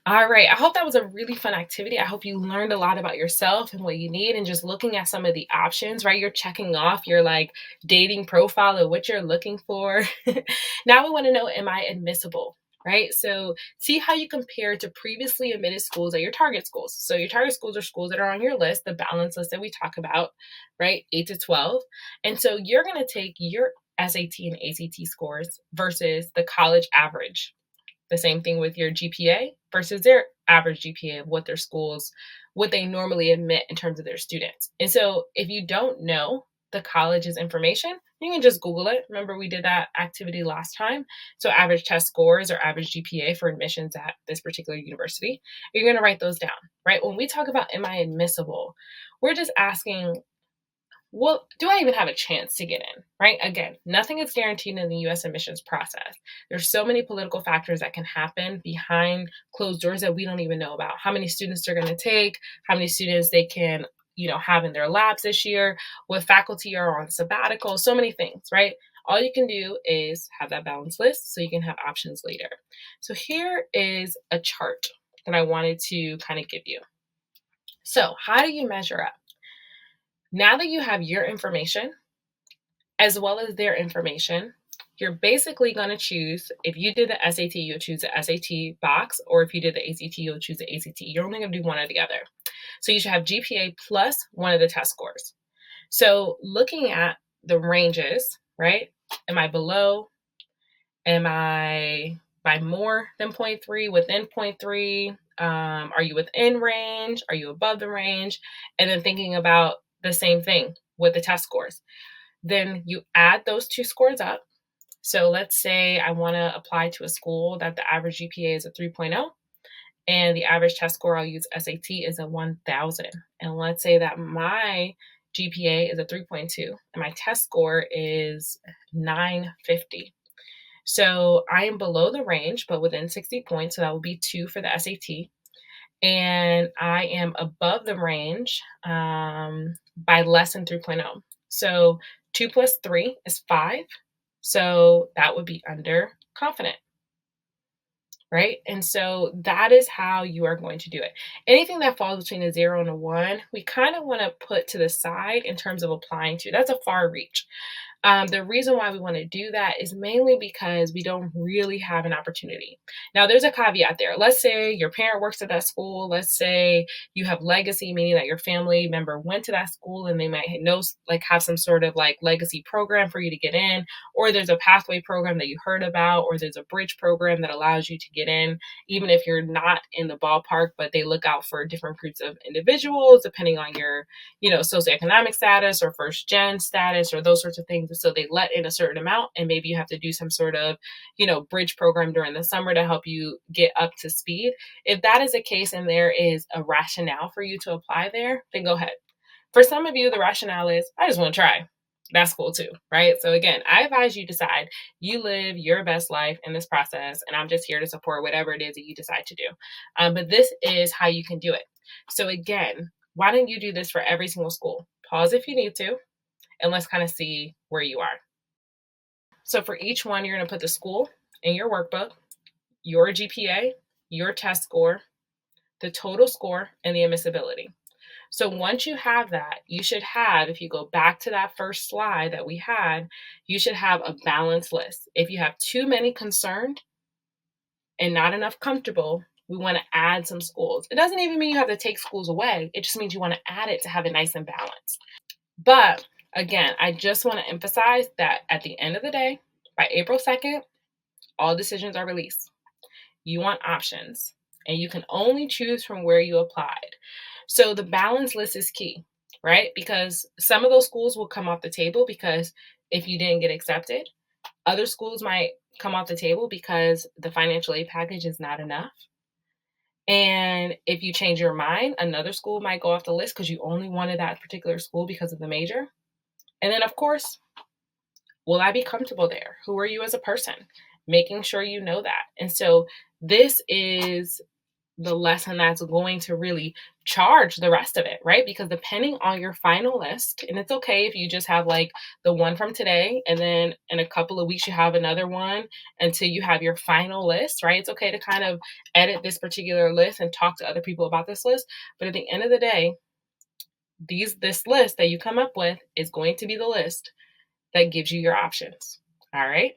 All right. I hope that was a really fun activity. I hope you learned a lot about yourself and what you need and just looking at some of the options, right? You're checking off your like dating profile of what you're looking for. Now we want to know, am I admissible? Right. So see how you compare to previously admitted schools at your target schools. So your target schools are schools that are on your list, the balance list that we talk about, right? 8 to 12. And so you're going to take your SAT and ACT scores versus the college average. The same thing with your GPA versus their average GPA of what their schools, what they normally admit in terms of their students. And so if you don't know the college's information, you can just Google it. Remember, we did that activity last time. So average test scores or average GPA for admissions at this particular university. You're going to write those down, right? When we talk about am I admissible, we're just asking, well, do I even have a chance to get in, right? Again, nothing is guaranteed in the US admissions process. There's so many political factors that can happen behind closed doors that we don't even know about. How many students they're going to take, how many students they can, have in their labs this year, what faculty are on sabbatical, so many things, right? All you can do is have that balance list so you can have options later. So here is a chart that I wanted to kind of give you. So, how do you measure up? Now that you have your information as well as their information, you're basically going to choose, if you did the SAT, you'll choose the SAT box, or if you did the ACT, you'll choose the ACT. You're only going to do one or the other. So you should have GPA plus one of the test scores. So looking at the ranges, right? Am I below? Am I by more than 0.3, within 0.3? Are you within range? Are you above the range? And then thinking about the same thing with the test scores. Then you add those two scores up. So let's say I want to apply to a school that the average GPA is a 3.0 and the average test score I'll use SAT is a 1000. And let's say that my GPA is a 3.2 and my test score is 950. So I am below the range, but within 60 points. So that would be 2 for the SAT. And I am above the range by less than 3.0. So 2 plus 3 is 5. So that would be under confident, right? And so that is how you are going to do it. Anything that falls between a 0 and a 1, we kind of want to put to the side in terms of applying to. That's a far reach. The reason why we want to do that is mainly because we don't really have an opportunity. Now, there's a caveat there. Let's say your parent works at that school. Let's say you have legacy, meaning that your family member went to that school and they might know, like, have some sort of like legacy program for you to get in, or there's a pathway program that you heard about, or there's a bridge program that allows you to get in, even if you're not in the ballpark, but they look out for different groups of individuals depending on your, socioeconomic status or first gen status or those sorts of things. So they let in a certain amount, and maybe you have to do some sort of, bridge program during the summer to help you get up to speed. If that is the case and there is a rationale for you to apply there, then go ahead. For some of you, the rationale is, I just want to try. That's cool too, right? So again, I advise you decide. You live your best life in this process, and I'm just here to support whatever it is that you decide to do. But this is how you can do it. So again, why don't you do this for every single school? Pause if you need to, and let's kind of see where you are. So for each one, you're going to put the school in your workbook, your GPA, your test score, the total score, and the admissibility. So once you have that, you should have, if you go back to that first slide that we had, you should have a balanced list. If you have too many concerned and not enough comfortable, we want to add some schools. It doesn't even mean you have to take schools away. It just means you want to add it to have it nice and balanced. But again, I just want to emphasize that at the end of the day, by April 2nd, all decisions are released. You want options, and you can only choose from where you applied. So the balance list is key, right? Because some of those schools will come off the table because if you didn't get accepted, other schools might come off the table because the financial aid package is not enough. And if you change your mind, another school might go off the list because you only wanted that particular school because of the major. And then, of course, will I be comfortable there? Who are you as a person? Making sure you know that. And so this is the lesson that's going to really charge the rest of it, right? Because depending on your final list, and it's okay if you just have like the one from today, and then in a couple of weeks you have another one until you have your final list, right? It's okay to kind of edit this particular list and talk to other people about this list. But at the end of the day, this list that you come up with is going to be the list that gives you your options. All right.